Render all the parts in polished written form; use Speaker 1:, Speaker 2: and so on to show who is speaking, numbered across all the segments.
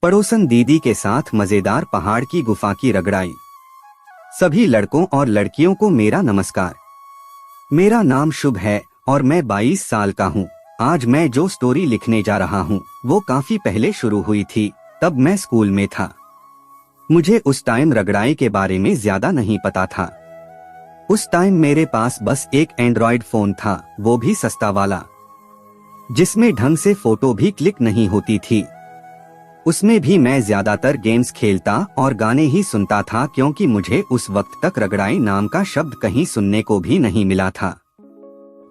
Speaker 1: पड़ोसन दीदी के साथ मजेदार पहाड़ की गुफा की रगड़ाई। सभी लड़कों और लड़कियों को मेरा नमस्कार। मेरा नाम शुभ है और मैं 22 साल का हूँ। आज मैं जो स्टोरी लिखने जा रहा हूँ वो काफी पहले शुरू हुई थी, तब मैं स्कूल में था। मुझे उस टाइम रगड़ाई के बारे में ज्यादा नहीं पता था। उस टाइम मेरे पास बस एक एंड्रॉयड फोन था, वो भी सस्ता वाला, जिसमें ढंग से फोटो भी क्लिक नहीं होती थी। उसमें भी मैं ज्यादातर गेम्स खेलता और गाने ही सुनता था, क्योंकि मुझे उस वक्त तक रगड़ाई नाम का शब्द कहीं सुनने को भी नहीं मिला था।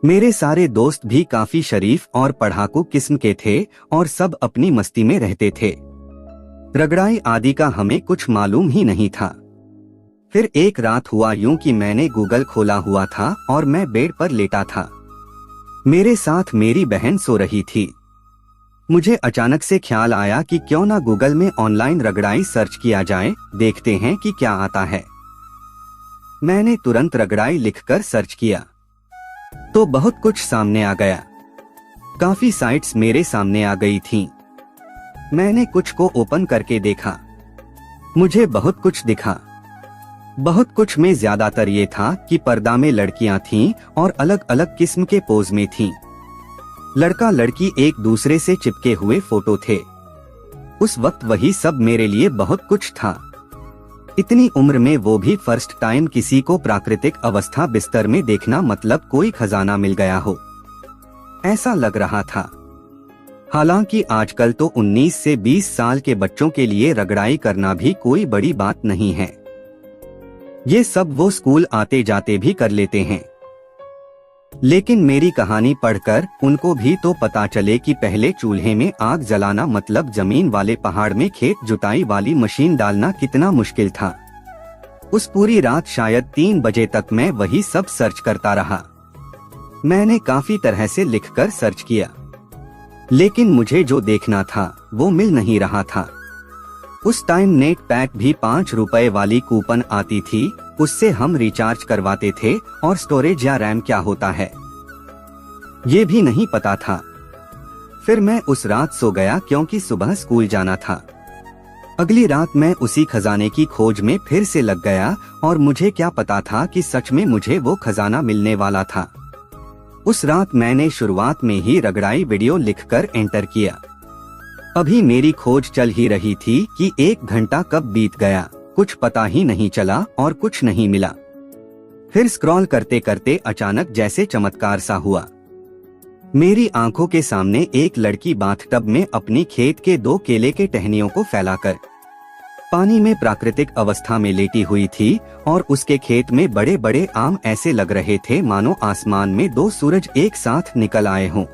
Speaker 1: मेरे सारे दोस्त भी काफी शरीफ और पढ़ाकू किस्म के थे और सब अपनी मस्ती में रहते थे। रगड़ाई आदि का हमें कुछ मालूम ही नहीं था। फिर एक रात हुआ यूं कि मैंने गूगल खोला हुआ था और मैं बेड पर लेटा था। मेरे साथ मेरी बहन सो रही थी। मुझे अचानक से ख्याल आया कि क्यों ना गूगल में ऑनलाइन रगड़ाई सर्च किया जाए, देखते हैं कि क्या आता है। मैंने तुरंत रगड़ाई लिखकर सर्च किया तो बहुत कुछ सामने आ गया। काफी साइट्स मेरे सामने आ गई थीं। मैंने कुछ को ओपन करके देखा, मुझे बहुत कुछ दिखा। बहुत कुछ में ज्यादातर ये था कि पर्दा में लड़कियां थीं और अलग अलग किस्म के पोज में थीं। लड़का लड़की एक दूसरे से चिपके हुए फोटो थे। उस वक्त वही सब मेरे लिए बहुत कुछ था। इतनी उम्र में वो भी फर्स्ट टाइम किसी को प्राकृतिक अवस्था बिस्तर में देखना, मतलब कोई खजाना मिल गया हो, ऐसा लग रहा था। हालांकि आजकल तो 19 से 20 साल के बच्चों के लिए रगड़ाई करना भी कोई बड़ी बात नहीं है। ये सब वो स्कूल आते जाते भी कर लेते हैं। लेकिन मेरी कहानी पढ़कर उनको भी तो पता चले कि पहले चूल्हे में आग जलाना मतलब जमीन वाले पहाड़ में खेत जुताई वाली मशीन डालना कितना मुश्किल था। उस पूरी रात शायद 3 बजे तक मैं वही सब सर्च करता रहा। मैंने काफी तरह से लिखकर सर्च किया, लेकिन मुझे जो देखना था वो मिल नहीं रहा था। उस टाइम नेट पैक भी 5 रुपए वाली कूपन आती थी, उससे हम रिचार्ज करवाते थे और स्टोरेज या रैम क्या होता है ये भी नहीं पता था। फिर मैं उस रात सो गया, क्योंकि सुबह स्कूल जाना था। अगली रात मैं उसी खजाने की खोज में फिर से लग गया और मुझे क्या पता था कि सच में मुझे वो खजाना मिलने वाला था। उस रात मैंने शुरुआत में ही रगड़ाई वीडियो लिखकर एंटर किया। अभी मेरी खोज चल ही रही थी कि 1 घंटा कब बीत गया, कुछ पता ही नहीं चला और कुछ नहीं मिला। फिर स्क्रॉल करते करते अचानक जैसे चमत्कार सा हुआ। मेरी आंखों के सामने एक लड़की बाथटब में अपनी खेत के 2 केले के टहनियों को फैलाकर पानी में प्राकृतिक अवस्था में लेटी हुई थी और उसके खेत में बड़े बड़े आम ऐसे लग रहे थे मानो आसमान में 2 सूरज एक साथ निकल आए हों।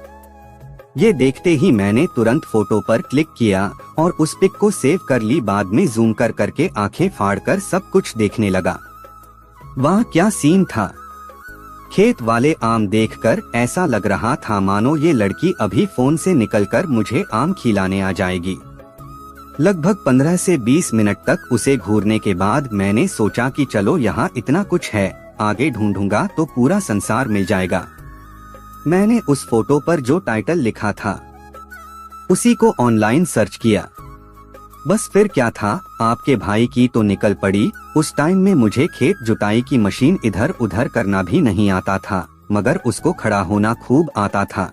Speaker 1: ये देखते ही मैंने तुरंत फोटो पर क्लिक किया और उस पिक को सेव कर ली। बाद में जूम कर करके आंखें फाड़कर सब कुछ देखने लगा। वाह क्या सीन था। खेत वाले आम देखकर ऐसा लग रहा था मानो ये लड़की अभी फोन से निकलकर मुझे आम खिलाने आ जाएगी। लगभग 15 से 20 मिनट तक उसे घूरने के बाद मैंने सोचा कि चलो यहाँ इतना कुछ है, आगे ढूंढूंगा तो पूरा संसार मिल जाएगा। मैंने उस फोटो पर जो टाइटल लिखा था उसी को ऑनलाइन सर्च किया। बस फिर क्या था, आपके भाई की तो निकल पड़ी। उस टाइम में मुझे खेत जुताई की मशीन इधर उधर करना भी नहीं आता था, मगर उसको खड़ा होना खूब आता था।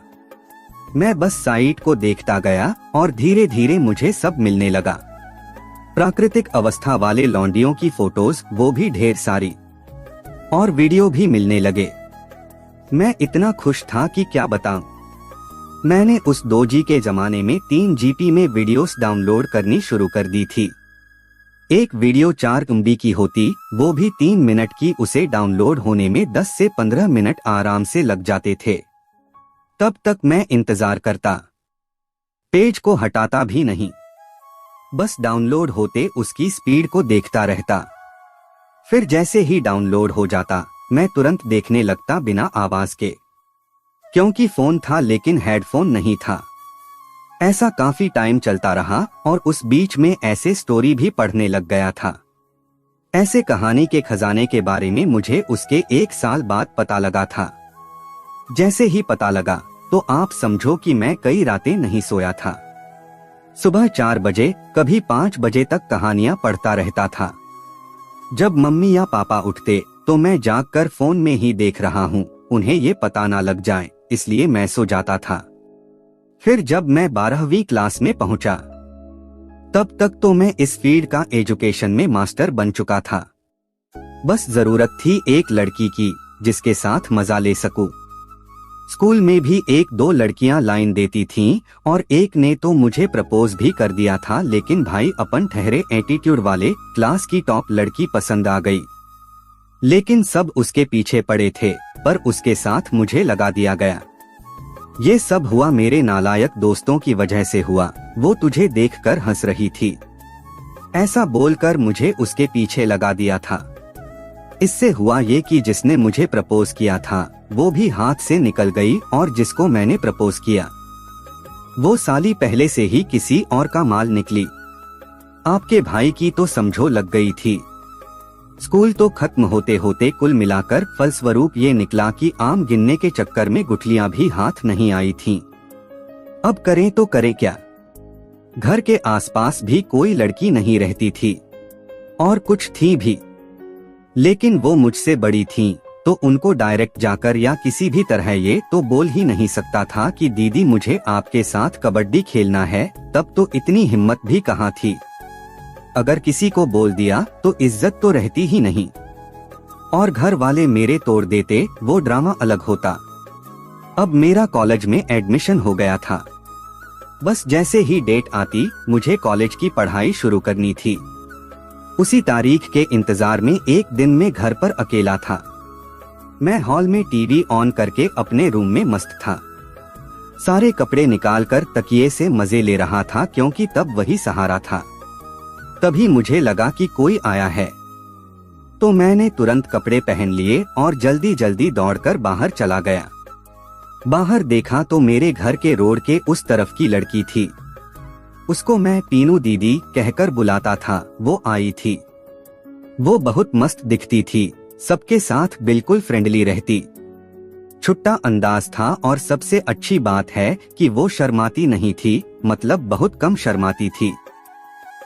Speaker 1: मैं बस साइट को देखता गया और धीरे धीरे मुझे सब मिलने लगा। प्राकृतिक अवस्था वाले लौंडियों की फोटोज, वो भी ढेर सारी, और वीडियो भी मिलने लगे। मैं इतना खुश था कि क्या बताऊं। मैंने उस 2G के जमाने में 3 GB में वीडियोस डाउनलोड करनी शुरू कर दी थी। एक वीडियो 4 MB की होती, वो भी 3 मिनट की, उसे डाउनलोड होने में 10 से 15 मिनट आराम से लग जाते थे। तब तक मैं इंतजार करता, पेज को हटाता भी नहीं, बस डाउनलोड होते उसकी स्पीड को देखता रहता। फिर जैसे ही डाउनलोड हो जाता मैं तुरंत देखने लगता बिना आवाज के, क्योंकि फोन था लेकिन हेडफोन नहीं था। ऐसा काफी टाइम चलता रहा और उस बीच में ऐसे स्टोरी भी पढ़ने लग गया था। ऐसे कहानी के खजाने के बारे में मुझे उसके 1 साल बाद पता लगा था। जैसे ही पता लगा तो आप समझो कि मैं कई रातें नहीं सोया था। सुबह 4 बजे, कभी 5 बजे तक कहानियां पढ़ता रहता था। जब मम्मी या पापा उठते तो मैं जागकर फोन में ही देख रहा हूँ, उन्हें ये पता ना लग जाए, इसलिए मैं सो जाता था। फिर जब मैं 12वीं क्लास में पहुंचा, तब तक तो मैं इस फील्ड का एजुकेशन में मास्टर बन चुका था। बस जरूरत थी एक लड़की की जिसके साथ मजा ले सकूं। स्कूल में भी 1-2 लड़कियां लाइन देती थीं और एक ने तो मुझे प्रपोज भी कर दिया था, लेकिन भाई अपन ठहरे एटीट्यूड वाले क्लास की टॉप लड़की पसंद आ गई। लेकिन सब उसके पीछे पड़े थे, पर उसके साथ मुझे लगा दिया गया। ये सब हुआ मेरे नालायक दोस्तों की वजह से हुआ, वो तुझे देखकर हंस रही थी, ऐसा बोलकर मुझे उसके पीछे लगा दिया था। इससे हुआ ये कि जिसने मुझे प्रपोज किया था वो भी हाथ से निकल गई और जिसको मैंने प्रपोज किया वो साली पहले से ही किसी और का माल निकली। आपके भाई की तो समझो लग गई थी। स्कूल तो खत्म होते होते कुल मिलाकर फलस्वरूप ये निकला कि आम गिनने के चक्कर में गुठलियां भी हाथ नहीं आई थीं। अब करें तो करें क्या? घर के आसपास भी कोई लड़की नहीं रहती थी, और कुछ थी भी, लेकिन वो मुझसे बड़ी थीं, तो उनको डायरेक्ट जाकर या किसी भी तरह ये तो बोल ही नहीं सकता था कि दीदी मुझे आपके साथ कबड्डी खेलना है। तब तो इतनी हिम्मत भी कहाँ थी। अगर किसी को बोल दिया तो इज्जत तो रहती ही नहीं, और घर वाले मेरे तोड़ देते, वो ड्रामा अलग होता। अब मेरा कॉलेज में एडमिशन हो गया था। बस जैसे ही डेट आती मुझे कॉलेज की पढ़ाई शुरू करनी थी। उसी तारीख के इंतजार में एक दिन मैं घर पर अकेला था। मैं हॉल में टीवी ऑन करके अपने रूम में मस्त था। सारे कपड़े निकालकर तकिए से मजे ले रहा था, क्योंकि तब वही सहारा था। तभी मुझे लगा कि कोई आया है, तो मैंने तुरंत कपड़े पहन लिए और जल्दी जल्दी दौड़कर बाहर चला गया। बाहर देखा तो मेरे घर के रोड के उस तरफ की लड़की थी। उसको मैं पीनू दीदी कहकर बुलाता था, वो आई थी। वो बहुत मस्त दिखती थी, सबके साथ बिल्कुल फ्रेंडली रहती, छुट्टा अंदाज था, और सबसे अच्छी बात है कि वो शर्माती नहीं थी, मतलब बहुत कम शर्माती थी।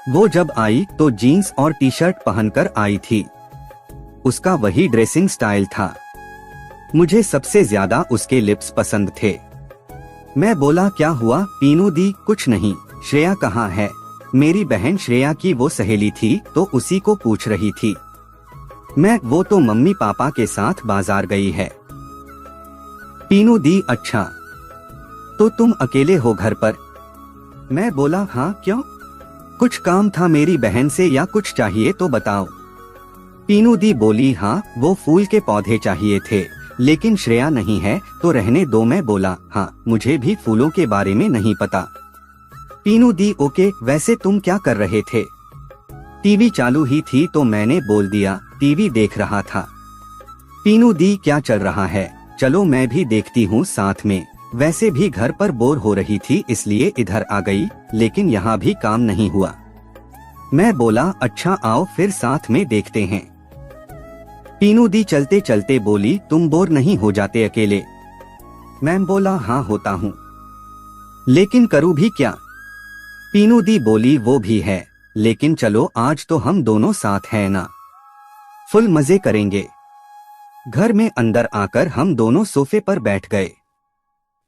Speaker 1: वो जब आई तो जीन्स और टी शर्ट पहनकर आई थी। उसका वही ड्रेसिंग स्टाइल था। मुझे सबसे ज्यादा उसके लिप्स पसंद थे। मैं बोला, क्या हुआ पीनू दी? कुछ नहीं। श्रेया कहाँ है? मेरी बहन श्रेया की वो सहेली थी, तो उसी को पूछ रही थी मैं। वो तो मम्मी पापा के साथ बाजार गई है। पीनू दी, अच्छा, तो तुम अकेले हो घर पर? मैं बोला, हाँ, क्यों? कुछ काम था मेरी बहन से या कुछ चाहिए तो बताओ। पीनू दी बोली, हाँ, वो फूल के पौधे चाहिए थे, लेकिन श्रेया नहीं है तो रहने दो। मैं बोला, हाँ, मुझे भी फूलों के बारे में नहीं पता। पीनू दी, ओके, वैसे तुम क्या कर रहे थे? टीवी चालू ही थी तो मैंने बोल दिया, टीवी देख रहा था। पीनू दी, क्या चल रहा है? चलो मैं भी देखती हूँ साथ में। वैसे भी घर पर बोर हो रही थी इसलिए इधर आ गई, लेकिन यहाँ भी काम नहीं हुआ। मैं बोला, अच्छा आओ फिर साथ में देखते हैं। पीनू दी चलते चलते बोली, तुम बोर नहीं हो जाते अकेले? मैं बोला, हाँ होता हूँ, लेकिन करूँ भी क्या? पीनू दी बोली, वो भी है, लेकिन चलो आज तो हम दोनों साथ हैं ना, फुल मजे करेंगे। घर में अंदर आकर हम दोनों सोफे पर बैठ गए।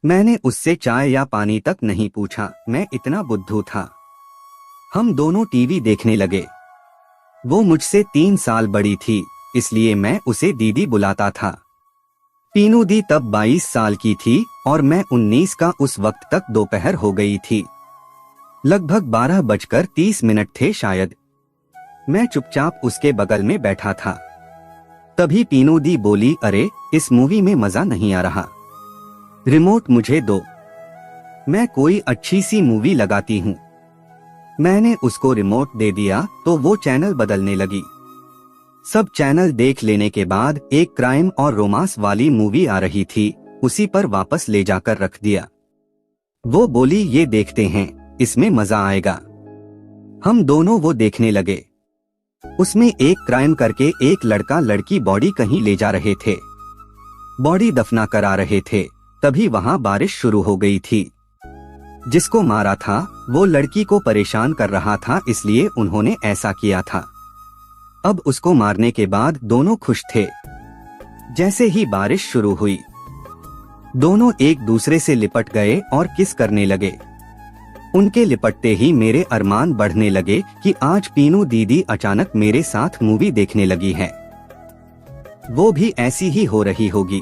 Speaker 1: मैंने उससे चाय या पानी तक नहीं पूछा, मैं इतना बुद्धू था। हम दोनों टीवी देखने लगे। वो मुझसे 3 साल बड़ी थी, इसलिए मैं उसे दीदी बुलाता था। पीनू दी तब 22 साल की थी और मैं 19 का। उस वक्त तक दोपहर हो गई थी, लगभग 12:30 थे शायद। मैं चुपचाप उसके बगल में बैठा था। तभी पीनू दी बोली, अरे इस मूवी में मजा नहीं आ रहा, रिमोट मुझे दो, मैं कोई अच्छी सी मूवी लगाती हूँ। मैंने उसको रिमोट दे दिया तो वो चैनल बदलने लगी। सब चैनल देख लेने के बाद एक क्राइम और रोमांस वाली मूवी आ रही थी, उसी पर वापस ले जाकर रख दिया। वो बोली, ये देखते हैं, इसमें मजा आएगा। हम दोनों वो देखने लगे। उसमें एक क्राइम करके एक लड़का लड़की बॉडी कहीं ले जा रहे थे, बॉडी दफना करा रहे थे। तभी वहां बारिश शुरू हो गई थी। जिसको मारा था वो लड़की को परेशान कर रहा था, इसलिए उन्होंने ऐसा किया था। अब उसको मारने के बाद दोनों खुश थे। जैसे ही बारिश शुरू हुई, दोनों एक दूसरे से लिपट गए और किस करने लगे। उनके लिपटते ही मेरे अरमान बढ़ने लगे कि आज पीनू दीदी अचानक मेरे साथ मूवी देखने लगी है। वो भी ऐसी ही हो रही होगी।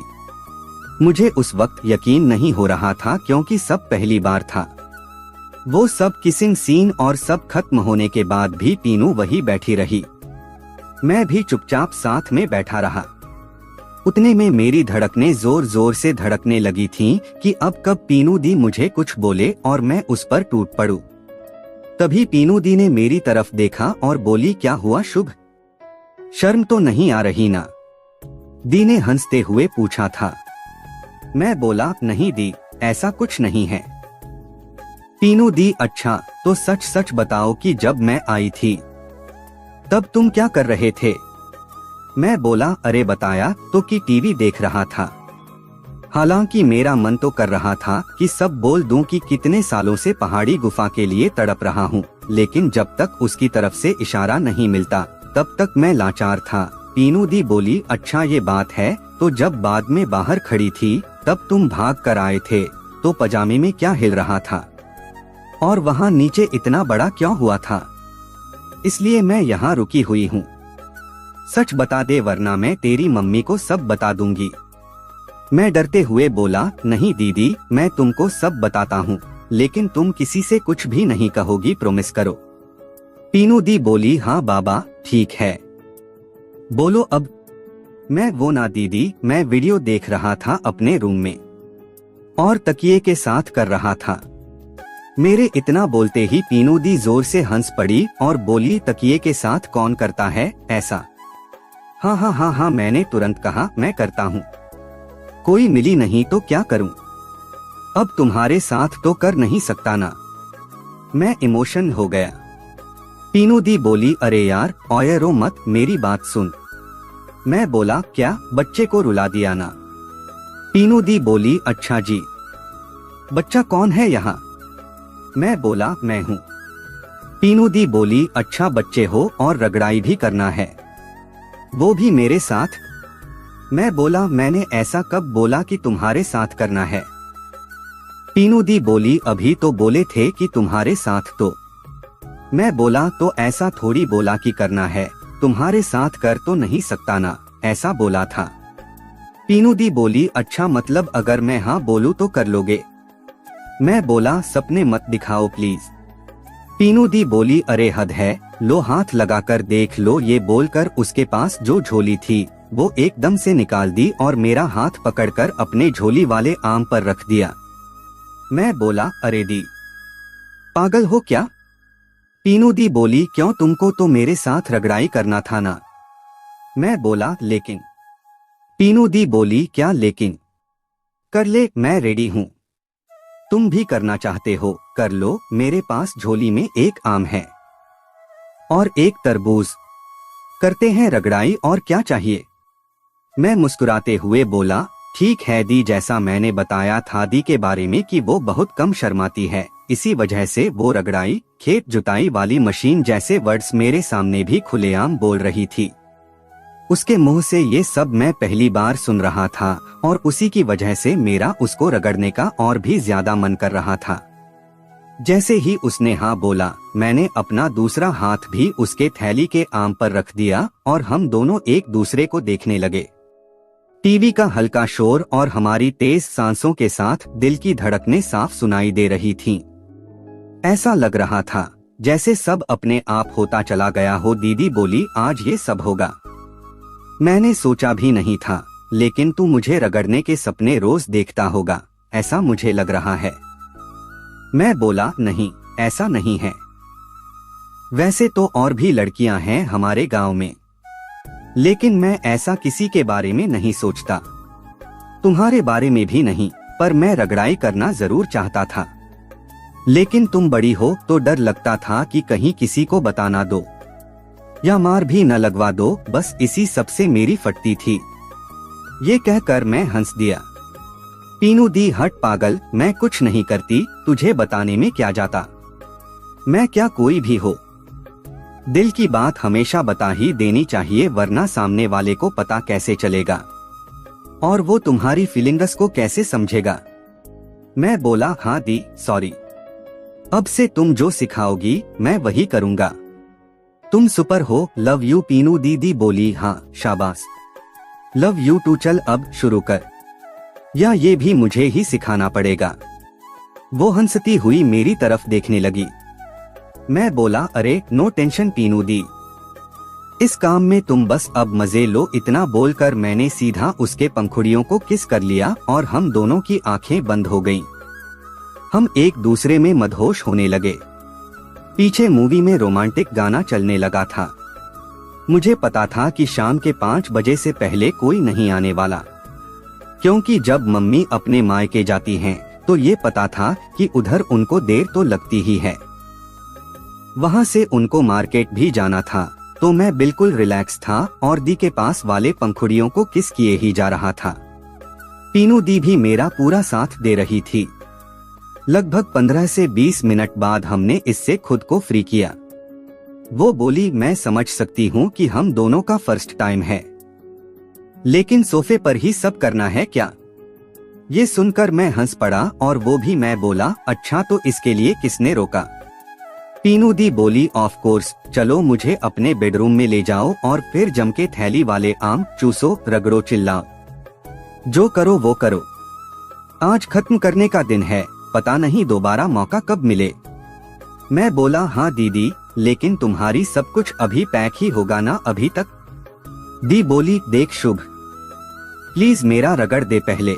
Speaker 1: मुझे उस वक्त यकीन नहीं हो रहा था, क्योंकि सब पहली बार था। वो सब किसिंग सीन और सब खत्म होने के बाद भी पीनू वही बैठी रही। मैं भी चुपचाप साथ में बैठा रहा। उतने में मेरी धड़कनें जोर जोर से धड़कने लगी थीं कि अब कब पीनू दी मुझे कुछ बोले और मैं उस पर टूट पड़ूं। तभी पीनू दी ने मेरी तरफ देखा और बोली, क्या हुआ शुभ, शर्म तो नहीं आ रही ना? दी ने हंसते हुए पूछा था। मैं बोला, नहीं दी, ऐसा कुछ नहीं है। पीनू दी, अच्छा तो सच सच बताओ कि जब मैं आई थी तब तुम क्या कर रहे थे? मैं बोला, अरे बताया तो कि टीवी देख रहा था। हालांकि मेरा मन तो कर रहा था कि सब बोल दूं कि कितने सालों से पहाड़ी गुफा के लिए तड़प रहा हूं, लेकिन जब तक उसकी तरफ से इशारा नहीं मिलता तब तक मैं लाचार था। पीनू दी बोली, अच्छा ये बात है, तो जब बाद में बाहर खड़ी थी तब तुम भाग कर आए थे, तो पजामे में क्या हिल रहा था और वहाँ नीचे इतना बड़ा क्यों हुआ था? इसलिए मैं यहाँ रुकी हुई हूँ। सच बता दे वरना मैं तेरी मम्मी को सब बता दूंगी। मैं डरते हुए बोला, नहीं दीदी, मैं तुमको सब बताता हूँ, लेकिन तुम किसी से कुछ भी नहीं कहोगी, प्रॉमिस करो। पीनू दी बोली, हाँ बाबा ठीक है, बोलो अब। मैं वो ना दीदी, मैं वीडियो देख रहा था अपने रूम में और तकिए के साथ कर रहा था। मेरे इतना बोलते ही पीनू दी जोर से हंस पड़ी और बोली, तकिए के साथ कौन करता है ऐसा? हाँ हाँ हाँ हाँ, मैंने तुरंत कहा, मैं करता हूँ। कोई मिली नहीं तो क्या करूँ? अब तुम्हारे साथ तो कर नहीं सकता ना। मैं इमोशन हो गया। पीनू दी बोली, अरे यार ओए रो मत, मेरी बात सुन। मैं बोला, क्या, बच्चे को रुला दिया ना? पीनू दी बोली, अच्छा जी। बच्चा कौन है यहाँ? मैं बोला, मैं हूँ। पीनू दी बोली, अच्छा बच्चे हो और रगड़ाई भी करना है, वो भी मेरे साथ? मैं बोला, मैंने ऐसा कब बोला कि तुम्हारे साथ करना है? पीनू दी बोली, अभी तो बोले थे कि तुम्हारे साथ। तो मैं बोला, तो ऐसा थोड़ी बोला कि करना है, तुम्हारे साथ कर तो नहीं सकता ना, ऐसा बोला था। पीनू दी बोली, अच्छा मतलब अगर मैं हाँ बोलूँ तो कर लोगे? मैं बोला, सपने मत दिखाओ प्लीज। पीनू दी बोली, अरे हद है, लो हाथ लगाकर देख लो। ये बोलकर उसके पास जो झोली थी वो एकदम से निकाल दी और मेरा हाथ पकड़कर अपने झोली वाले आम पर रख दिया। मैं बोला, अरे दी, पागल हो क्या? पीनू दी बोली, क्यों, तुमको तो मेरे साथ रगड़ाई करना था ना? मैं बोला, लेकिन। पीनू दी बोली, क्या लेकिन? कर ले, मैं रेडी हूँ। तुम भी करना चाहते हो कर लो, मेरे पास झोली में एक आम है और एक तरबूज, करते हैं रगड़ाई, और क्या चाहिए? मैं मुस्कुराते हुए बोला, ठीक है दी, जैसा मैंने बताया था दी के बारे में कि वो बहुत कम शर्माती है, इसी वजह से वो रगड़ाई, खेत जुताई वाली मशीन जैसे वर्ड्स मेरे सामने भी खुलेआम बोल रही थी। उसके मुंह से ये सब मैं पहली बार सुन रहा था और उसी की वजह से मेरा उसको रगड़ने का और भी ज्यादा मन कर रहा था। जैसे ही उसने हाँ बोला, मैंने अपना दूसरा हाथ भी उसके थैली के आम पर रख दिया और हम दोनों एक दूसरे को देखने लगे। टीवी का हल्का शोर और हमारी तेज सांसों के साथ दिल की धड़कनें साफ सुनाई दे रही थीं। ऐसा लग रहा था जैसे सब अपने आप होता चला गया हो। दीदी बोली, आज ये सब होगा? मैंने सोचा भी नहीं था, लेकिन तू मुझे रगड़ने के सपने रोज देखता होगा, ऐसा मुझे लग रहा है। मैं बोला, नहीं, ऐसा नहीं है। वैसे तो और भी लड़कियां हैं हमारे गांव में, लेकिन मैं ऐसा किसी के बारे में नहीं सोचता, तुम्हारे बारे में भी नहीं, पर मैं रगड़ाई करना जरूर चाहता था। लेकिन तुम बड़ी हो तो डर लगता था कि कहीं किसी को बता ना दो या मार भी न लगवा दो, बस इसी सबसे मेरी फटती थी। ये कहकर मैं हंस दिया। पीनू दी, हट पागल, मैं कुछ नहीं करती, तुझे बताने में क्या जाता। मैं क्या कोई भी हो। दिल की बात हमेशा बता ही देनी चाहिए, वरना सामने वाले को पता कैसे चलेगा और वो तुम्हारी फीलिंग्स को कैसे समझेगा। मैं बोला हाँ दी, सॉरी। अब से तुम जो सिखाओगी मैं वही करूँगा। तुम सुपर हो, लव यू। पीनू दीदी बोली हाँ शाबाश, लव यू टू। चल अब शुरू कर, या ये भी मुझे ही सिखाना पड़ेगा। वो हंसती हुई मेरी तरफ देखने लगी। मैं बोला अरे नो टेंशन पीनू दी, इस काम में तुम बस अब मजे लो। इतना बोलकर मैंने सीधा उसके पंखुड़ियों को किस कर लिया और हम दोनों की आंखें बंद हो गईं। हम एक दूसरे में मदहोश होने लगे। पीछे मूवी में रोमांटिक गाना चलने लगा था। मुझे पता था कि शाम के 5 बजे से पहले कोई नहीं आने वाला, क्योंकि जब मम्मी अपने मायके जाती हैं तो ये पता था कि उधर उनको देर तो लगती ही है। वहां से उनको मार्केट भी जाना था, तो मैं बिल्कुल रिलैक्स था और दी के पास वाले पंखुड़ियों को किस किए ही जा रहा था। पीनू दी भी मेरा पूरा साथ दे रही थी। लगभग 15 से 20 मिनट बाद हमने इससे खुद को फ्री किया। वो बोली मैं समझ सकती हूँ कि हम दोनों का फर्स्ट टाइम है, लेकिन सोफे पर ही सब करना है क्या। ये सुनकर मैं हंस पड़ा और वो भी। मैं बोला अच्छा तो इसके लिए किसने रोका। पीनू दी बोली ऑफ कोर्स, चलो मुझे अपने बेडरूम में ले जाओ और फिर जम के थैली वाले आम चूसो, रगड़ो, चिल्लाओ, जो करो वो करो। आज खत्म करने का दिन है, पता नहीं दोबारा मौका कब मिले। मैं बोला हाँ दीदी, लेकिन तुम्हारी सब कुछ अभी पैक ही होगा ना अभी तक। दी बोली देख शुभ, प्लीज मेरा रगड़ दे पहले,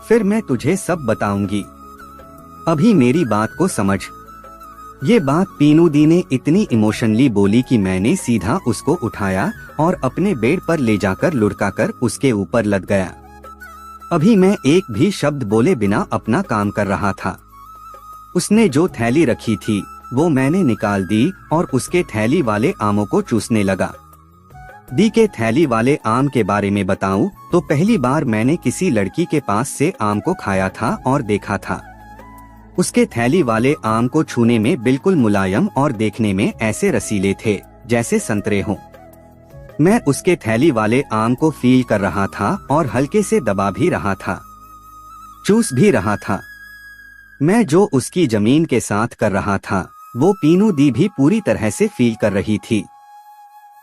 Speaker 1: फिर मैं तुझे सब बताऊंगी। अभी मेरी बात को समझ। ये बात पीनू दी ने इतनी इमोशनली बोली कि मैंने सीधा उसको उठाया और अपने बेड पर ले जाकर लुढ़काकर उसके ऊपर लद गया। अभी मैं एक भी शब्द बोले बिना अपना काम कर रहा था। उसने जो थैली रखी थी वो मैंने निकाल दी और उसके थैली वाले आमों को चूसने लगा। दी के थैली वाले आम के बारे में बताऊं तो पहली बार मैंने किसी लड़की के पास से आम को खाया था और देखा था। उसके थैली वाले आम को छूने में बिल्कुल मुलायम और देखने में ऐसे रसीले थे जैसे संतरे हों। मैं उसके थैली वाले आम को फील कर रहा था और हल्के से दबा भी रहा था, चूस भी रहा था। मैं जो उसकी जमीन के साथ कर रहा था वो पीनू दी भी पूरी तरह से फील कर रही थी।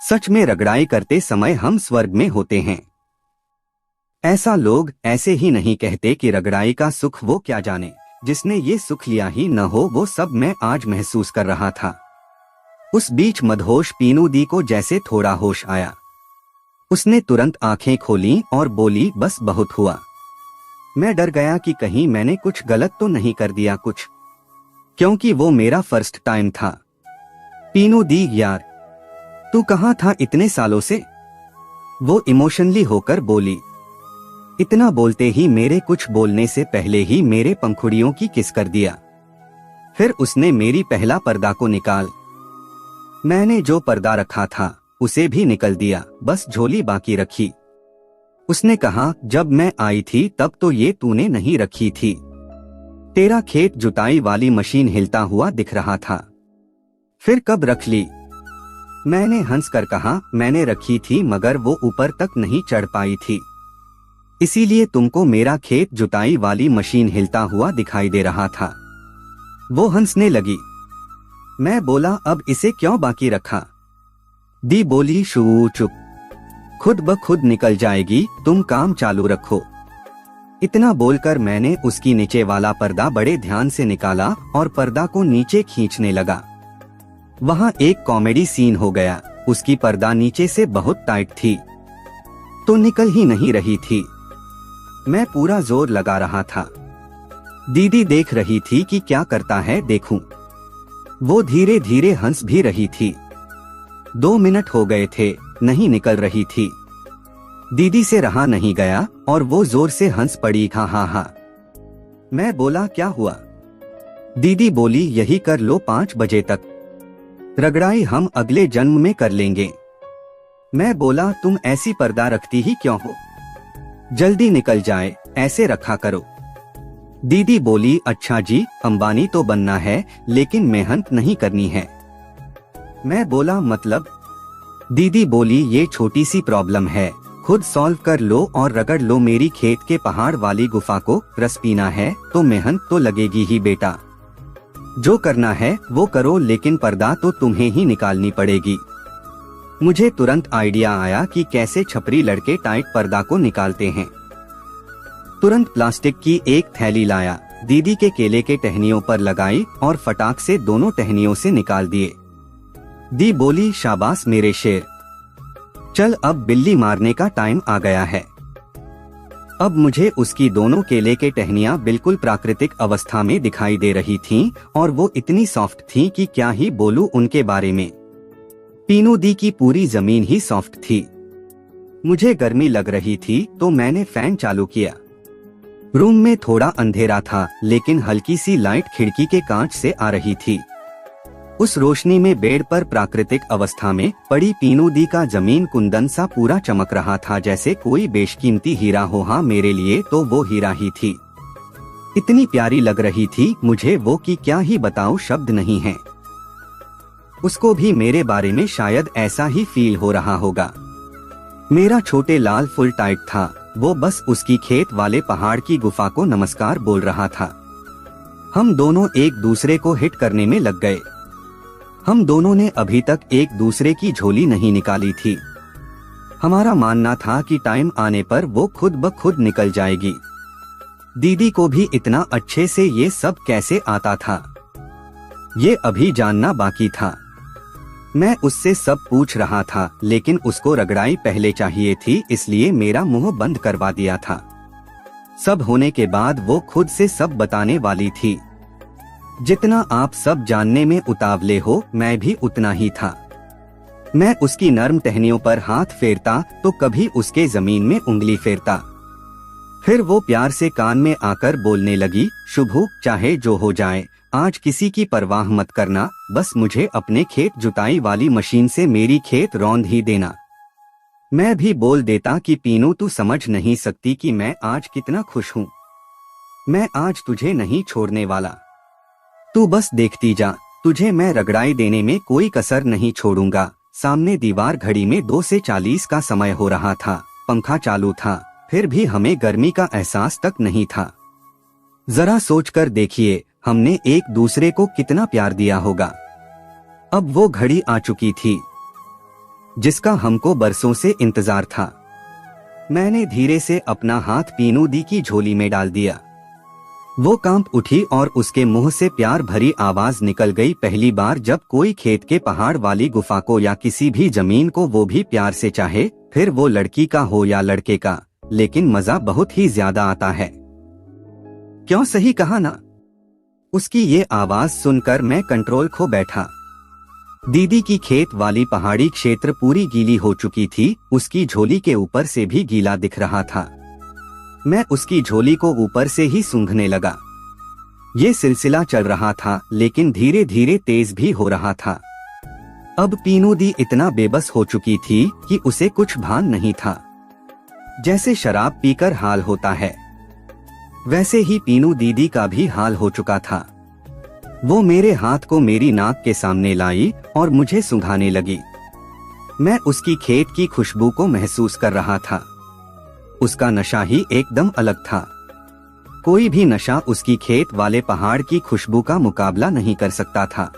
Speaker 1: सच में रगड़ाई करते समय हम स्वर्ग में होते हैं। ऐसा लोग ऐसे ही नहीं कहते कि रगड़ाई का सुख वो क्या जाने, जिसने ये सुख लिया ही न हो। वो सब मैं आज महसूस कर रहा था। उस बीच मदहोश पीनू दी को जैसे थोड़ा होश आया। उसने तुरंत आंखें खोली और बोली बस बहुत हुआ। मैं डर गया कि कहीं मैंने कुछ गलत तो नहीं कर दिया कुछ, क्योंकि वो मेरा फर्स्ट टाइम था। पीनू दी यार तू कहाँ था इतने सालों से, वो इमोशनली होकर बोली। इतना बोलते ही मेरे कुछ बोलने से पहले ही मेरे पंखुड़ियों की किस कर दिया। फिर उसने मेरी पहला पर्दा को निकाल, मैंने जो पर्दा रखा था उसे भी निकल दिया, बस झोली बाकी रखी। उसने कहा जब मैं आई थी तब तो ये तूने नहीं रखी थी, तेरा खेत जुताई वाली मशीन हिलता हुआ दिख रहा था, फिर कब रख ली। मैंने हंसकर कहा मैंने रखी थी मगर वो ऊपर तक नहीं चढ़ पाई थी, इसीलिए तुमको मेरा खेत जुताई वाली मशीन हिलता हुआ दिखाई दे रहा था। वो हंसने लगी। मैं बोला अब इसे क्यों बाकी रखा। दी बोली शू चुप, खुद ब खुद निकल जाएगी, तुम काम चालू रखो। इतना बोलकर मैंने उसकी नीचे वाला पर्दा बड़े ध्यान से निकाला और पर्दा को नीचे खींचने लगा। वहां एक कॉमेडी सीन हो गया। उसकी पर्दा नीचे से बहुत टाइट थी तो निकल ही नहीं रही थी। मैं पूरा जोर लगा रहा था। दीदी देख रही थी कि क्या करता है देखूं। वो धीरे धीरे हंस भी रही थी। 2 मिनट हो गए थे, नहीं निकल रही थी। दीदी से रहा नहीं गया और वो जोर से हंस पड़ी। हाँ हाँ हाँ। मैं बोला क्या हुआ। दीदी बोली यही कर लो 5 बजे तक, रगड़ाई हम अगले जन्म में कर लेंगे। मैं बोला तुम ऐसी पर्दा रखती ही क्यों हो, जल्दी निकल जाए ऐसे रखा करो। दीदी बोली, अच्छा जी, अंबानी तो बनना है लेकिन मेहनत नहीं करनी है। मैं बोला, मतलब? दीदी बोली, ये छोटी सी प्रॉब्लम है, खुद सॉल्व कर लो और रगड़ लो। मेरी खेत के पहाड़ वाली गुफा को रस पीना है तो मेहनत तो लगेगी ही बेटा। जो करना है वो करो, लेकिन पर्दा तो तुम्हें ही निकालनी पड़ेगी। मुझे तुरंत आइडिया आया कि कैसे छपरी लड़के टाइट पर्दा को निकालते हैं। तुरंत प्लास्टिक की एक थैली लाया, दीदी के केले के टहनियों पर लगाई और फटाक से दोनों टहनियों से निकाल दिए। दी बोली, शाबाश मेरे शेर, चल अब बिल्ली मारने का टाइम आ गया है। अब मुझे उसकी दोनों केले के टहनियां बिल्कुल प्राकृतिक अवस्था में दिखाई दे रही थीं और वो इतनी सॉफ्ट थीं कि क्या ही बोलूं उनके बारे में। पीनू दी की पूरी जमीन ही सॉफ्ट थी। मुझे गर्मी लग रही थी तो मैंने फैन चालू किया। रूम में थोड़ा अंधेरा था लेकिन हल्की सी लाइट खिड़की के कांच से आ रही थी। उस रोशनी में बेड पर प्राकृतिक अवस्था में पड़ी पीनू दी का जमीन कुंदन सा पूरा चमक रहा था, जैसे कोई बेशकीमती हीरा हो। हाँ, मेरे लिए तो वो हीरा ही थी। इतनी प्यारी लग रही थी मुझे वो कि क्या ही बताऊं, शब्द नहीं है। उसको भी मेरे बारे में शायद ऐसा ही फील हो रहा होगा। मेरा छोटे लाल फुल टाइट था, वो बस उसकी खेत वाले पहाड़ की गुफा को नमस्कार बोल रहा था। हम दोनों एक दूसरे को हिट करने में लग गए। हम दोनों ने अभी तक एक दूसरे की झोली नहीं निकाली थी। हमारा मानना था कि टाइम आने पर वो खुद ब खुद निकल जाएगी। दीदी को भी इतना अच्छे से ये सब कैसे आता था, ये अभी जानना बाकी था। मैं उससे सब पूछ रहा था लेकिन उसको रगड़ाई पहले चाहिए थी, इसलिए मेरा मुंह बंद करवा दिया था। सब होने के बाद वो खुद से सब बताने वाली थी। जितना आप सब जानने में उतावले हो, मैं भी उतना ही था। मैं उसकी नर्म टहनियों पर हाथ फेरता तो कभी उसके जमीन में उंगली फेरता। फिर वो प्यार से कान में आकर बोलने लगी, शुभू, चाहे जो हो जाए, आज किसी की परवाह मत करना, बस मुझे अपने खेत जुताई वाली मशीन से मेरी खेत रौंद ही देना। मैं भी बोल देता कि पीनू, तू समझ नहीं सकती कि मैं आज कितना खुश हूँ। मैं आज तुझे नहीं छोड़ने वाला, तू बस देखती जा, तुझे मैं रगड़ाई देने में कोई कसर नहीं छोड़ूंगा। सामने दीवार घड़ी में 2 से 40 का समय हो रहा था। पंखा चालू था, फिर भी हमें गर्मी का एहसास तक नहीं था। जरा सोचकर देखिए, हमने एक दूसरे को कितना प्यार दिया होगा। अब वो घड़ी आ चुकी थी जिसका हमको बरसों से इंतजार था। मैंने धीरे से अपना हाथ पीनू दी की झोली में डाल दिया। वो कांप उठी और उसके मुंह से प्यार भरी आवाज निकल गई। पहली बार जब कोई खेत के पहाड़ वाली गुफा को या किसी भी जमीन को वो भी प्यार से चाहे, फिर वो लड़की का हो या लड़के का, लेकिन मजा बहुत ही ज्यादा आता है। क्यों, सही कहा ना? उसकी ये आवाज सुनकर मैं कंट्रोल खो बैठा। दीदी की खेत वाली पहाड़ी क्षेत्र पूरी गीली हो चुकी थी, उसकी झोली के ऊपर से भी गीला दिख रहा था। मैं उसकी झोली को ऊपर से ही सूंघने लगा। ये सिलसिला चल रहा था लेकिन धीरे धीरे तेज भी हो रहा था। अब पीनू दी इतना बेबस हो चुकी थी कि उसे कुछ भान नहीं था। जैसे शराब पीकर हाल होता है, वैसे ही पीनू दीदी का भी हाल हो चुका था। वो मेरे हाथ को मेरी नाक के सामने लाई और मुझे सूंघाने लगी। मैं उसकी खेत की खुशबू को महसूस कर रहा था। उसका नशा ही एकदम अलग था। कोई भी नशा उसकी खेत वाले पहाड़ की खुशबू का मुकाबला नहीं कर सकता था।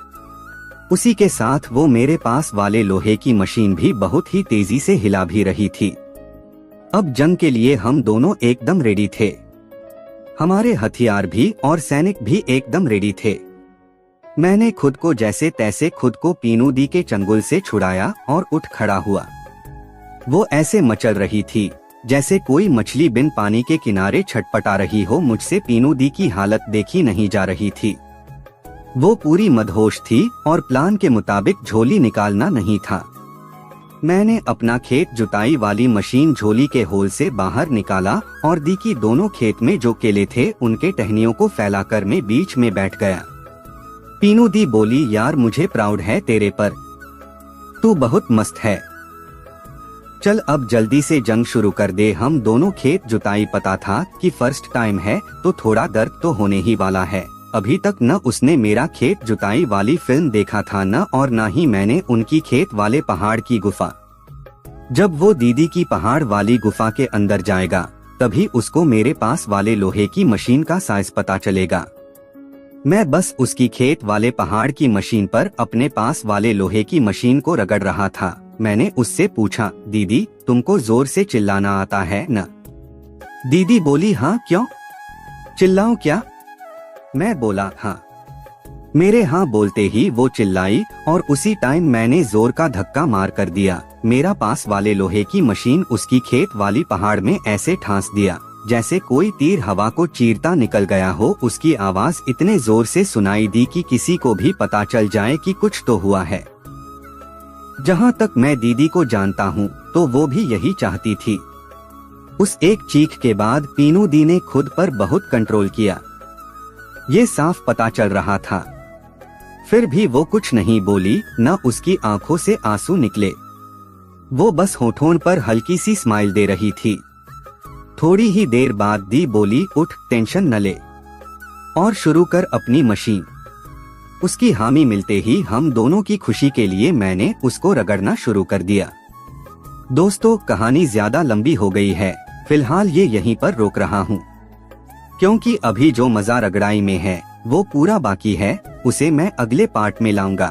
Speaker 1: उसी के साथ वो मेरे पास वाले लोहे की मशीन भी बहुत ही तेजी से हिला भी रही थी। अब जंग के लिए हम दोनों एकदम रेडी थे। हमारे हथियार भी और सैनिक भी एकदम रेडी थे। मैंने खुद को जैसे तैसे खुद को पीनू दी के चंगुल से छुड़ाया और उठ खड़ा हुआ। वो ऐसे मचल रही थी जैसे कोई मछली बिन पानी के किनारे छटपटा रही हो। मुझसे पीनू दी की हालत देखी नहीं जा रही थी। वो पूरी मदहोश थी और प्लान के मुताबिक झोली निकालना नहीं था। मैंने अपना खेत जुताई वाली मशीन झोली के होल से बाहर निकाला और दी की दोनों खेत में जो केले थे उनके टहनियों को फैलाकर मैं बीच में बैठ गया। पीनू दी बोली, यार मुझे प्राउड है तेरे पर, तू बहुत मस्त है। चल अब जल्दी से जंग शुरू कर दे। हम दोनों खेत जुताई, पता था कि फर्स्ट टाइम है तो थोड़ा दर्द तो होने ही वाला है। अभी तक न उसने मेरा खेत जुताई वाली फिल्म देखा था न ही मैंने उनकी खेत वाले पहाड़ की गुफा। जब वो दीदी की पहाड़ वाली गुफा के अंदर जाएगा तभी उसको मेरे पास वाले लोहे की मशीन का साइज पता चलेगा। मैं बस उसकी खेत वाले पहाड़ की मशीन पर अपने पास वाले लोहे की मशीन को रगड़ रहा था। मैंने उससे पूछा, दीदी तुमको जोर से चिल्लाना आता है न? दीदी बोली, हाँ क्यों, चिल्लाऊं क्या? मैं बोला, हाँ। मेरे हाँ बोलते ही वो चिल्लाई और उसी टाइम मैंने जोर का धक्का मार कर दिया। मेरा पास वाले लोहे की मशीन उसकी खेत वाली पहाड़ में ऐसे ठांस दिया जैसे कोई तीर हवा को चीरता निकल गया हो। उसकी आवाज इतने जोर से सुनाई दी कि किसी को भी पता चल जाए कि कुछ तो हुआ है। जहाँ तक मैं दीदी को जानता हूँ तो वो भी यही चाहती थी। उस एक चीख के बाद पीनू दी ने खुद पर बहुत कंट्रोल किया, ये साफ पता चल रहा था। फिर भी वो कुछ नहीं बोली, न उसकी आंखों से आंसू निकले। वो बस होठों पर हल्की सी स्माइल दे रही थी। थोड़ी ही देर बाद दी बोली, उठ, टेंशन न ले और शुरू कर अपनी मशीन। उसकी हामी मिलते ही हम दोनों की खुशी के लिए मैंने उसको रगड़ना शुरू कर दिया। दोस्तों, कहानी ज्यादा लंबी हो गई है, फिलहाल ये यहीं पर रोक रहा हूँ क्योंकि अभी जो मजा रगड़ाई में है वो पूरा बाकी है, उसे मैं अगले पार्ट में लाऊंगा।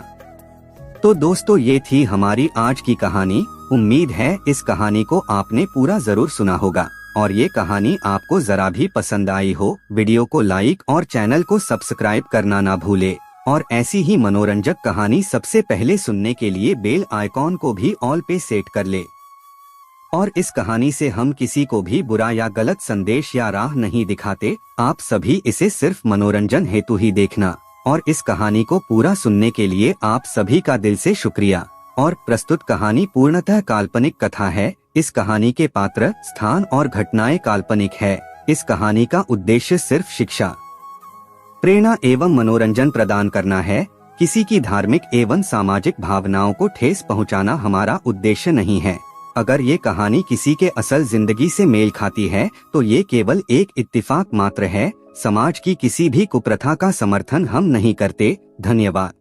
Speaker 1: तो दोस्तों, ये थी हमारी आज की कहानी। उम्मीद है इस कहानी को आपने पूरा जरूर सुना होगा और ये कहानी आपको जरा भी पसंद आई हो। वीडियो को लाइक और चैनल को सब्सक्राइब करना ना भूले और ऐसी ही मनोरंजक कहानी सबसे पहले सुनने के लिए बेल आइकॉन को भी ऑल पे सेट कर ले। और इस कहानी से हम किसी को भी बुरा या गलत संदेश या राह नहीं दिखाते। आप सभी इसे सिर्फ मनोरंजन हेतु ही देखना। और इस कहानी को पूरा सुनने के लिए आप सभी का दिल से शुक्रिया। और प्रस्तुत कहानी पूर्णतः काल्पनिक कथा है। इस कहानी के पात्र, स्थान और घटनाएं काल्पनिक है। इस कहानी का उद्देश्य सिर्फ शिक्षा, प्रेरणा एवं मनोरंजन प्रदान करना है। किसी की धार्मिक एवं सामाजिक भावनाओं को ठेस पहुंचाना हमारा उद्देश्य नहीं है। अगर ये कहानी किसी के असल जिंदगी से मेल खाती है तो ये केवल एक इत्तेफाक मात्र है। समाज की किसी भी कुप्रथा का समर्थन हम नहीं करते। धन्यवाद।